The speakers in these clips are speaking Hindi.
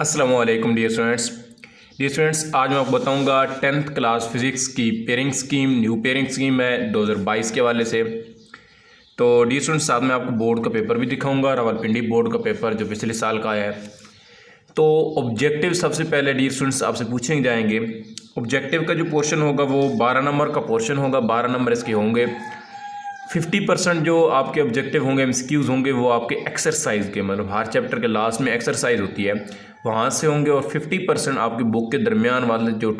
अस्सलामुअलैकुम डियर स्टूडेंट्स आज मैं आपको बताऊंगा 10th क्लास फिज़िक्स की pairing scheme new pairing scheme है 2022 के हवाले से। तो डियर स्टूडेंट्स साथ में आपको बोर्ड का पेपर भी दिखाऊंगा, रावलपिंडी बोर्ड का पेपर जो पिछले साल का आया है। तो ऑब्जेक्टिव सबसे पहले डियर स्टूडेंट्स आपसे पूछे जाएंगे। ऑब्जेक्टिव का जो पोर्शन होगा वो 12 नंबर का पोर्शन होगा, 12 नंबर इसके होंगे। 50% जो आपके ऑब्जेक्टिव होंगे, एमसीक्यूज़ होंगे, वो आपके एक्सरसाइज के, मतलब हर चैप्टर के लास्ट में एक्सरसाइज होती है वहाँ से होंगे। और 50% आपकी बुक के दरमियान वाले जो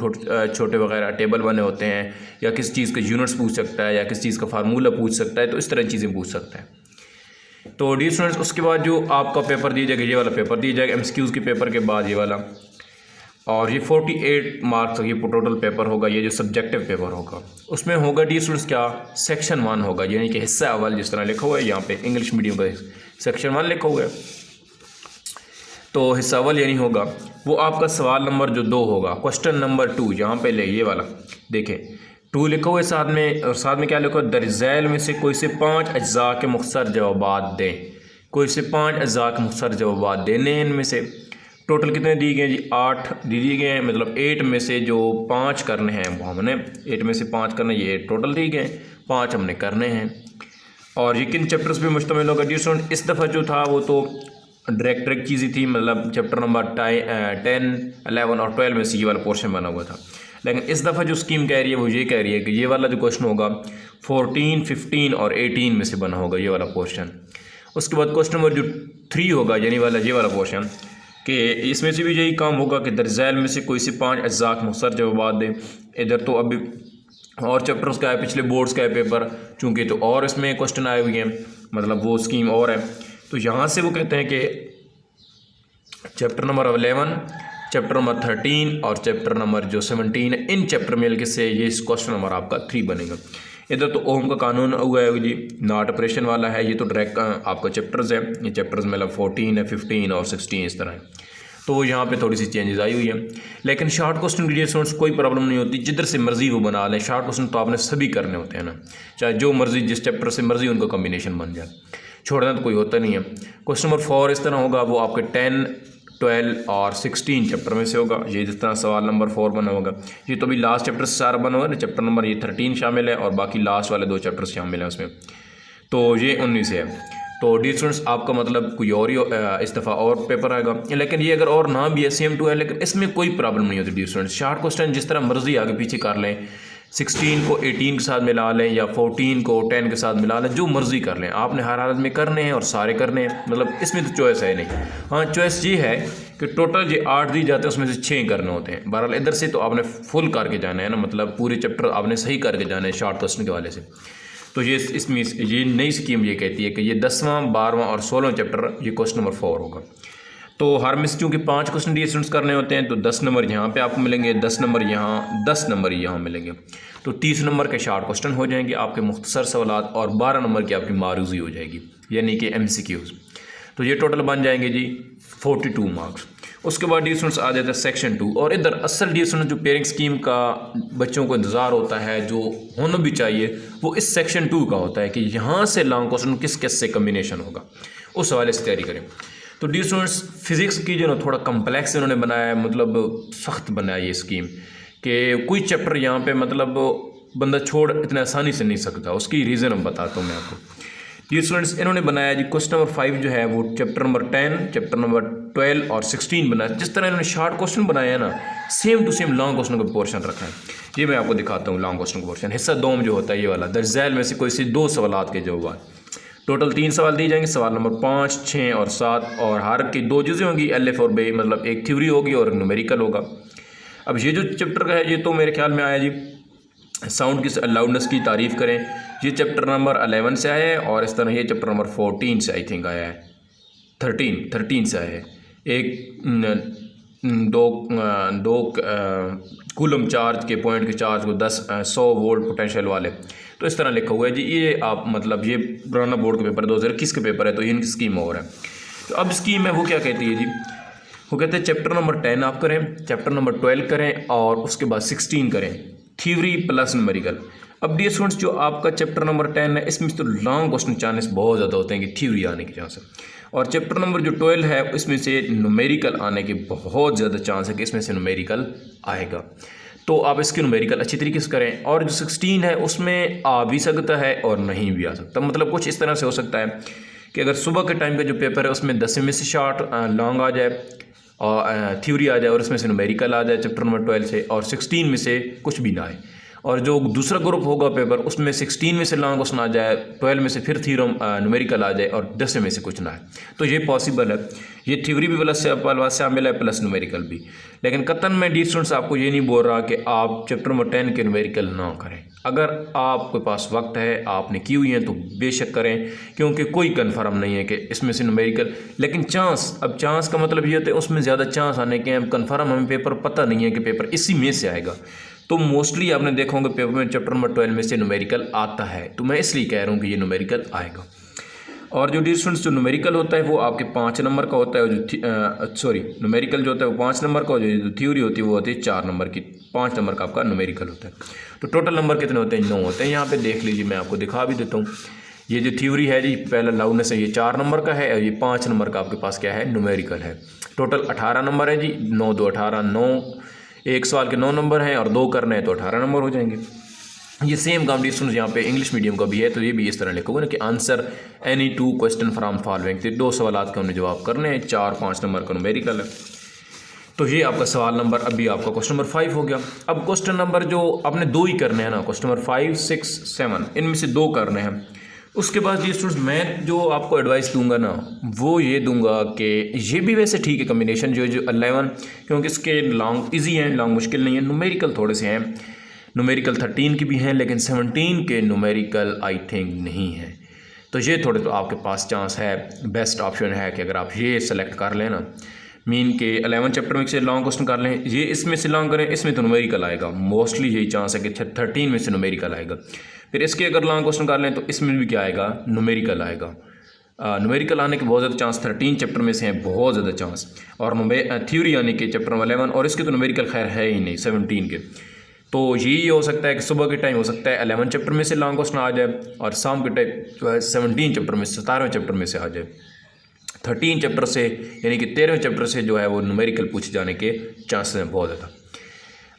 छोटे वगैरह टेबल बने होते हैं, या किस चीज़ के यूनिट्स पूछ सकता है, या किस चीज़ का फार्मूला पूछ सकता है, तो इस तरह चीज़ें पूछ सकता है। तो डियर स्टूडेंट्स उसके बाद जो आपका पेपर दिया जाएगा, ये वाला पेपर दिया जाएगा एमसीक्यूज़ के पेपर के बाद, ये वाला। और ये 48 मार्क्स ये टोटल पेपर होगा। ये जो सब्जेक्टिव पेपर होगा उसमें होगा डियर स्टूडेंट्स क्या, सेक्शन 1 होगा, यानी कि हिस्सा अव्वल जिस तरह लिखा हुआ है यहाँ पे इंग्लिश मीडियम का सेक्शन 1 लिखा हुआ है। तो हिस्सा अव्वल यानी होगा वो आपका सवाल नंबर जो 2 होगा, क्वेश्चन नंबर 2 यहाँ पे ले, ये वाला देखें 2 लिखा हुआ है साथ में, और साथ में क्या लिखा हुआ है, दरज़ैल में से कोई से 5 अज्जा के मुख्तसर जवाबात दें। कोई से 5 अज्जा के मुख्तसर जवाबात देने हैं। इनमें से टोटल कितने दिए गए जी, 8 दिए गए हैं, मतलब 8 में से जो 5 करने हैं वो हमने 8 में से 5 करने, ये टोटल दिए गए 5 हमने करने हैं। और ये किन चैप्टर्स पे मुश्तमिल होगा डियर स्टूडेंट, इस दफ़ा जो था वो तो डायरेक्ट चीज़ें थी, मतलब चैप्टर नंबर 10, 11 और 12 में से ये वाला पोर्शन बना हुआ था। लेकिन इस दफ़ा जो स्कीम कह रही है वो ये कह रही है कि ये वाला जो क्वेश्चन होगा 14, 15 और 18 में से बना होगा ये वाला पोर्शन। उसके बाद क्वेश्चन नंबर जो 3 होगा यानी वाला ये वाला पोर्शन, कि इसमें से भी यही काम होगा कि दरज़ैल में से कोई से 5 अज्जा के मुख्तसर जवाबात दें। इधर तो अभी और चैप्टर्स का है, पिछले बोर्ड्स का है पेपर, चूँकि तो और इसमें क्वेश्चन आए हुए हैं, मतलब वो स्कीम और है। तो यहाँ से वो कहते हैं कि चैप्टर नंबर 11, चैप्टर नंबर 13 और चैप्टर नंबर जो 17 है, इन चैप्टर मिल के से ये क्वेश्चन नंबर आपका 3 बनेगा। इधर तो ओम का कानून हुआ है जी, नॉट ऑपरेशन वाला है, ये तो डायरेक्ट आपका चैप्टर्स है। ये चैप्टर्स मतलब 14 है, 15 और 16 इस तरह है। तो यहाँ पे थोड़ी सी चेंजेस आई हुई है। लेकिन शॉर्ट क्वेश्चन के लिए स्टूडेंट्स कोई प्रॉब्लम नहीं होती, जिधर से मर्जी वो बना लें। शॉर्ट क्वेश्चन तो आपने सभी करने होते हैं ना, चाहे जो मर्जी जिस चैप्टर से मर्जी उनका कॉम्बिनेशन बन जाए, छोड़ना तो कोई होता नहीं है। क्वेश्चन नंबर 4 इस तरह होगा, वो आपके 10, 12 और 16 चैप्टर में से होगा। ये जिस तरह सवाल नंबर 4 बना होगा, ये तो अभी लास्ट चैप्टर से सारा बना होगा ना, चैप्टर नंबर ये 13 शामिल है और बाकी लास्ट वाले 2 चैप्टर शामिल हैं उसमें, तो ये 19 है। तो डियर स्टूडेंट्स आपका मतलब कोई और ही इस दफ़ा और पेपर आएगा। लेकिन ये अगर और ना भी है, सेम टू है, लेकिन इसमें कोई प्रॉब्लम नहीं होती डियर स्टूडेंट्स। शॉर्ट क्वेश्चन जिस तरह मर्जी आगे पीछे कर लें, 16 को 18 के साथ मिला लें या 14 को 10 के साथ मिला लें, जो मर्जी कर लें, आपने हर हालत में करने हैं और सारे करने हैं, मतलब इसमें तो चॉइस है नहीं। हाँ चॉइस ये है कि टोटल जो 8 दी जाते हैं उसमें से 6 करने होते हैं। बहरहाल इधर से तो आपने फुल करके जाना है ना, मतलब पूरे चैप्टर आपने सही करके जाना है शॉर्ट क्वेश्चन के वाले से। तो ये इसमें ये नई स्कीम ये कहती है कि ये 10वां, 12वां और 16वां चैप्टर ये क्वेश्चन नंबर 4 होगा। तो हर में से चूँकि 5 क्वेश्चन डी स्टूडेंट्स करने होते हैं, तो 10 नंबर यहाँ पे आपको मिलेंगे, 10 नंबर यहाँ, 10 नंबर यहाँ मिलेंगे। तो 30 नंबर के शॉर्ट क्वेश्चन हो जाएंगे आपके मुख्तसर सवालात, और 12 नंबर की आपकी मारूजी हो जाएगी यानी कि MCQs। तो ये टोटल बन जाएंगे जी 42 मार्क्स। उसके बाद डी स्टूडेंट्स आ जाता है सेक्शन 2। और इधर असल डी स्टूडेंट जो पेयरिंग स्कीम का बच्चों को इंतज़ार होता है, जो होना भी चाहिए, वो इस सेक्शन 2 का होता है कि यहाँ से लॉन्ग क्वेश्चन किस किस से कम्बिनेशन होगा, उस हवाले से तैयारी करें। तो डी स्टूडेंट्स फिज़िक्स की जो ना थोड़ा कम्प्लेक्स इन्होंने बनाया है, मतलब सख्त बनाया ये स्कीम, कि कोई चैप्टर यहाँ पे मतलब बंदा छोड़ इतने आसानी से नहीं सकता। उसकी रीज़न हम बताता हूँ मैं आपको। ये स्टूडेंट्स इन्होंने बनाया जी क्वेश्चन नंबर 5 जो है वो चैप्टर नंबर 10, चैप्टर नंबर 12 और 16 बनाया। जिस तरह इन्होंने शॉर्ट क्वेश्चन बनाया है ना, same to same long question का पोर्शन रखा है। ये मैं आपको दिखाता हूँ लॉन्ग क्वेश्चन का पोर्शन। हिस्सा 2 में जो होता है ये वाला, दरज़ैल में से कोई से 2 सवालात के जवाब। टोटल 3 सवाल दिए जाएंगे, सवाल नंबर 5, 6 और 7, और हर की 2 चीज़ें होंगी, अलिफ और बे, मतलब एक थ्योरी होगी और एक न्यूमेरिकल होगा। अब ये जो चैप्टर का है ये तो मेरे ख्याल में आया जी साउंड की लाउडनेस की तारीफ़ करें, ये चैप्टर नंबर 11 से आया है, और इस तरह ये चैप्टर नंबर 14 से आई थिंक आया है, 13 से आया है। एक दो कूलम चार्ज के पॉइंट के चार्ज को 100 वोल्ट पोटेंशियल वाले, तो इस तरह लिखा हुआ है जी। ये आप मतलब ये पुराना बोर्ड का पेपर 2021 का पेपर है, तो इनकी स्कीम और है। तो अब स्कीम है वो क्या कहती है जी, वो कहते हैं चैप्टर नंबर 10 आप करें, चैप्टर नंबर 12 करें, और उसके बाद 16 करें, थ्योरी प्लस न्यूमेरिकल। अब डियर स्टूडेंट्स, जो आपका चैप्टर नंबर 10 है, इसमें तो लॉन्ग क्वेश्चन चांसेस बहुत ज़्यादा होते हैं कि थ्योरी आने के चांस है। और चैप्टर नंबर जो 12 है, इसमें से न्यूमेरिकल आने के बहुत ज़्यादा चांस है कि इसमें से न्यूमेरिकल आएगा। तो आप इसकी न्यूमेरिकल अच्छी तरीके से करें। और जो 16 है उसमें आ भी सकता है और नहीं भी आ सकता। मतलब कुछ इस तरह से हो सकता है कि अगर सुबह के टाइम का जो पेपर है उसमें 10 में से शॉर्ट लॉन्ग आ जाए और थ्योरी आ जाए और उसमें से न्यूमेरिकल आ जाए चैप्टर नंबर 12 से, और 16 में से कुछ भी ना आए। और जो दूसरा ग्रुप होगा पेपर उसमें 16 में से लॉन्ग क्वेश्चन आ जाए, 12 में से फिर थ्योरम न्यूमेरिकल आ जाए और 10 में से कुछ ना आए। तो ये पॉसिबल है, ये थ्योरी भी प्लस शामिल है प्लस न्यूमेरिकल भी। लेकिन कतन में डी स्टूडेंट्स आपको ये नहीं बोल रहा कि आप चैप्टर नंबर 10 के न्यूमेरिकल ना करें। अगर आपके पास वक्त है, आपने की हुई है, तो बेशक करें, क्योंकि कोई कन्फर्म नहीं है कि इसमें से न्यूमेरिकल। लेकिन चांस, अब चांस का मतलब ये होता है उसमें ज़्यादा चांस आने के हैं। कन्फर्म हमें पेपर पता नहीं है कि पेपर इसी में से आएगा। तो मोस्टली आपने देखा होगा पेपर में चैप्टर नंबर 12 में से न्यूमेरिकल आता है, तो मैं इसलिए कह रहा हूँ कि ये न्यूमेरिकल आएगा। और जो डियर स्टूडेंट्स, जो न्यूमेरिकल होता है वो आपके 5 नंबर का होता है। जो न्यूमेरिकल जो होता है वो 5 नंबर का, जो थ्योरी होती है वो होती है 4 नंबर की। 5 नंबर का आपका न्यूमेरिकल होता है। तो टोटल नंबर कितने होते हैं? 9 होते हैं। यहाँ पे देख लीजिए, मैं आपको दिखा भी देता हूँ। ये जो थ्योरी है जी, पहला लाउडनेस है, ये 4 नंबर का है, और ये 5 नंबर का आपके पास क्या है? न्यूमेरिकल है। टोटल 18 नंबर है जी। 9 2 18, 9 एक सवाल के 9 नंबर हैं और 2 करने हैं तो 18 नंबर हो जाएंगे। ये सेम काम डिस्टेंस यहाँ पे इंग्लिश मीडियम का भी है, तो ये भी इस तरह लिखोगे ना कि answer any 2 question from following. तो 2 सवाल के हमने जवाब करने हैं, 4-5 नंबर का न्यूमेरिकल है। तो ये आपका सवाल नंबर, अभी आपका क्वेश्चन नंबर 5 हो गया। अब क्वेश्चन नंबर जो आपने 2 ही करने हैं ना, क्वेश्चन नंबर 5, 6, 7, इनमें से 2 करने हैं। उसके बाद ये स्टूडेंट्स, मैं जो आपको एडवाइस दूंगा ना, वो ये दूंगा कि ये भी वैसे ठीक है कम्बिनेशन जो 11, क्योंकि इसके लॉन्ग इजी हैं, लॉन्ग मुश्किल नहीं है। न्यूमेरिकल थोड़े से हैं, न्यूमेरिकल 13 के भी हैं, लेकिन 17 के न्यूमेरिकल आई थिंक नहीं है। तो ये थोड़े तो आपके पास चांस है, बेस्ट ऑप्शन है कि अगर आप ये सेलेक्ट कर लें ना, मीन के 11 चैप्टर में से लॉन्ग क्वेश्चन कर लें, ये इसमें से लॉन्ग करें, इसमें तो न्यूमेरिकल आएगा। मोस्टली यही चांस है कि 13 में से न्यूमेरिकल आएगा। फिर इसके अगर लॉन्ग क्वेश्चन कर लें तो इसमें भी क्या आएगा? न्यूमेरिकल आएगा। न्यूमेरिकल आने के बहुत ज़्यादा चांस 13 चैप्टर में से हैं, बहुत ज़्यादा चांस। और थ्योरी आने के चैप्टर 11, और इसके तो न्यूमेरिकल खैर है ही नहीं 17 के। तो यही हो सकता है कि सुबह के टाइम हो सकता है 11 चैप्टर में से लॉन्ग क्वेश्चन आ जाए, और शाम के टाइम जो है 17 चैप्टर में, 17वें चैप्टर में से आ जाए। 13 चैप्टर से यानी कि 13वें चैप्टर से जो है वो न्यूमेरिकल पूछे जाने के चांसेस हैं बहुत ज़्यादा।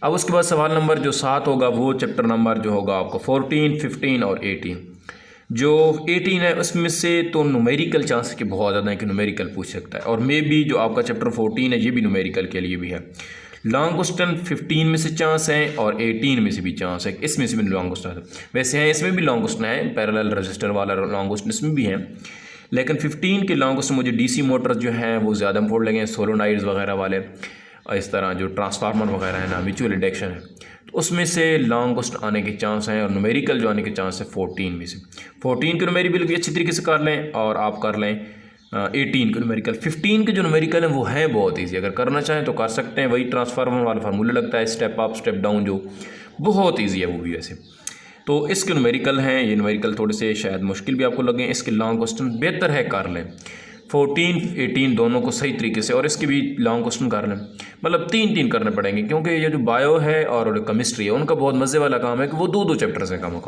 अब उसके बाद सवाल नंबर जो 7 होगा, वो चैप्टर नंबर जो होगा आपका 14, 15 और 18। जो 18 है उसमें से तो न्यूमेरिकल चांस के बहुत ज़्यादा है कि न्यूमेरिकल पूछ सकता है। और मे बी जो आपका चैप्टर 14 है ये भी न्यूमेरिकल के लिए भी है। लॉन्ग क्वेश्चन 15 में से चांस है और 18 में से भी चांस है, इसमें से भी लॉन्ग क्वेश्चन है। वैसे हैं इसमें भी लॉन्ग क्वेश्चन है, पैरेलल रजिस्टर वाला लॉन्ग क्वेश्चन इसमें भी है, लेकिन 15 के लॉन्ग क्वेश्चन मुझे डीसी मोटर जो हैं वो ज़्यादा इंपॉर्टेंट लगे हैं, सोलोनाइड्स वगैरह वाले, और इस तरह जो ट्रांसफार्मर वगैरह है ना, म्यूचुअल इंडक्शन है, तो उसमें से लॉन्ग क्वेश्चन आने के चांस हैं। और न्यूमेरिकल जो आने के चांस है 14 में से। 14 के न्यूमेरिकल भी अच्छी तरीके से कर लें, और आप कर लें 18 के न्यूमेरिकल। 15 के जो न्यूमेरिकल हैं वो है बहुत ईजी, अगर करना चाहें तो कर सकते हैं। वही ट्रांसफार्मर वाला फार्मूला लगता है, स्टेप अप स्टेप डाउन, जो बहुत ईजी है वो भी वैसे। तो इसके न्यूमेरिकल हैं, ये न्यूमेरिकल थोड़े से शायद मुश्किल भी आपको लगे, इसके लॉन्ग क्वेश्चन बेहतर है कर लें 14, 18 दोनों को सही तरीके से, और इसके भी लॉन्ग क्वेश्चन कर लें। मतलब 3-3 करने पड़ेंगे, क्योंकि ये जो बायो है और केमिस्ट्री है उनका बहुत मज़े वाला काम है कि वो 2-2 चैप्टर्स हैं कम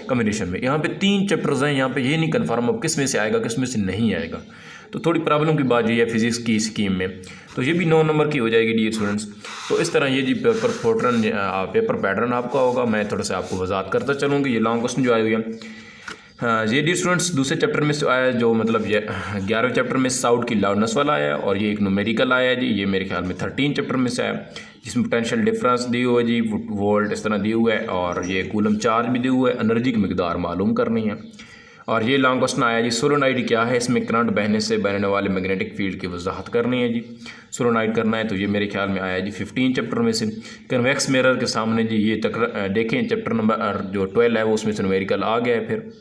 कम्बिनेशन में। यहाँ पे 3 चैप्टर्स हैं, यहाँ पे ये नहीं कन्फर्म अब किस में से आएगा किस में से नहीं आएगा। तो थोड़ी प्रॉब्लम की बात ये है फिजिक्स की स्कीम में। तो ये भी 9 नंबर की हो जाएगी डियर स्टूडेंट्स। तो इस तरह ये जी पेपर पैटर्न आपका होगा। मैं थोड़ा सा आपको वजात करता चलूँगी। ये लॉन्ग क्वेश्चन जो आए हुए हैं, हाँ ये डियर स्टूडेंट्स दूसरे चैप्टर में से आया, जो मतलब ये 11वें चैप्टर में साउंड की लाउडनेस वाला आया, और ये एक न्यूमेरिकल आया है जी, ये मेरे ख्याल में 13 चैप्टर में से आया, जिसमें पोटेंशियल डिफरेंस दी हुआ है जी, वोल्ट इस तरह दिया हुआ है, और ये कूलम चार्ज भी दिया हुआ है, एनर्जी की मिकदार मालूम करनी है। और ये लॉन्ग क्वेश्चन आया जी, सोलोनाइड क्या है, इसमें करंट बहने से बनने वाले मैग्नेटिक फील्ड की वजाहत करनी है जी, सोलोनाइड करना है। तो ये मेरे ख्याल में आया जी 15 चैप्टर में से। कन्वेक्स मिरर के सामने जी ये देखें चैप्टर नंबर जो 12 है वो उसमें से न्यूमेरिकल आ गया है। फिर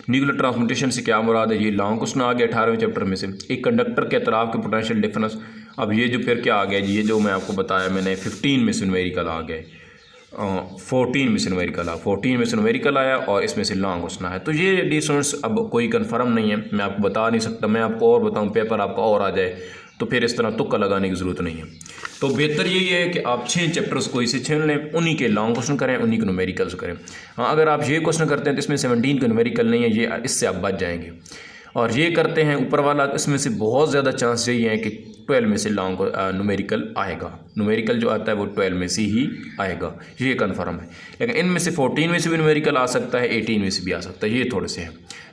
न्यूक्लियर ट्रांसमिटेशन से क्या मुराद है, ये लॉन्ग क्वेश्चन आ गया 18वें चैप्टर में से। एक कंडक्टर के अतराफ के पोटेंशियल डिफरेंस, अब ये जो फिर क्या आ गया जी, ये जो मैं आपको बताया मैंने 15 में से न्यूमेरिकल आ गए, 14 में से न्यूमेरिकल आया, 14 में से न्यूमेरिकल आया, और इसमें से लॉन्ग क्वेश्चन आया। तो ये डिस्टेंस अब कोई कंफर्म नहीं है, मैं आपको बता नहीं सकता। मैं आपको और बताऊं पेपर आपका और आ जाए तो फिर इस तरह तुक्का लगाने की ज़रूरत नहीं है। तो बेहतर यही है कि आप 6 चैप्टर्स कोई से चुन लें, उन्हीं के लॉन्ग क्वेश्चन करें, उन्हीं के न्यूमेरिकल्स करें। हाँ, अगर आप ये क्वेश्चन करते हैं तो इसमें 17 के न्यूमेरिकल नहीं है, ये इससे आप बच जाएंगे। और ये करते हैं ऊपर वाला, इसमें से बहुत ज़्यादा चांस यही है कि 12 में से लॉन्ग न्यूमेरिकल आएगा। न्यूमेरिकल जो आता है वो 12 में से ही आएगा, ये कन्फर्म है। लेकिन इनमें से 14 में से भी न्यूमेरिकल आ सकता है, 18 में से भी आ सकता है, ये थोड़े से हैं।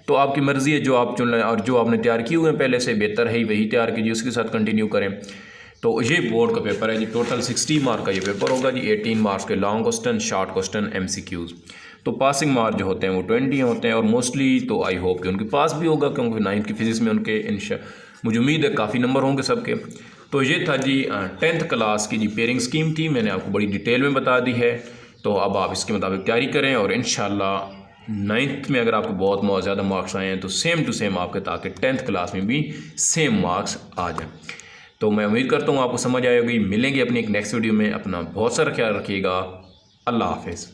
तो आपकी मर्ज़ी है जो आप चुन लें, और जो आपने तैयार किए हुए हैं पहले से बेहतर है ही वही तैयार कीजिए, उसके साथ कंटिन्यू करें। तो ये बोर्ड का पेपर है जी, टोटल 60 मार्क का ये पेपर होगा जी। 18 मार्क्स के long question, short question, MCQs। तो पासिंग मार्क जो होते हैं वो 20 होते हैं, और मोस्टली तो आई होप कि उनके पास भी होगा, क्योंकि 9th की फिज़िक्स में उनके मुझे उम्मीद है काफ़ी नंबर होंगे सबके। तो ये था जी 10th क्लास की जी पेयरिंग स्कीम थी, मैंने आपको बड़ी डिटेल में बता दी है। तो अब आप इसके मुताबिक तैयारी करें, और इंशाल्लाह 9th में अगर आपको बहुत ज़्यादा मार्क्स आए हैं तो सेम टू सेम आपके, ताकि 10th क्लास में भी सेम मार्क्स आ जाएँ। तो मैं उम्मीद करता हूँ आपको समझ आएगी। मिलेंगे अपनी एक नेक्स्ट वीडियो में। अपना बहुत सारा ख्याल रखिएगा। अल्लाह हाफ़िज़।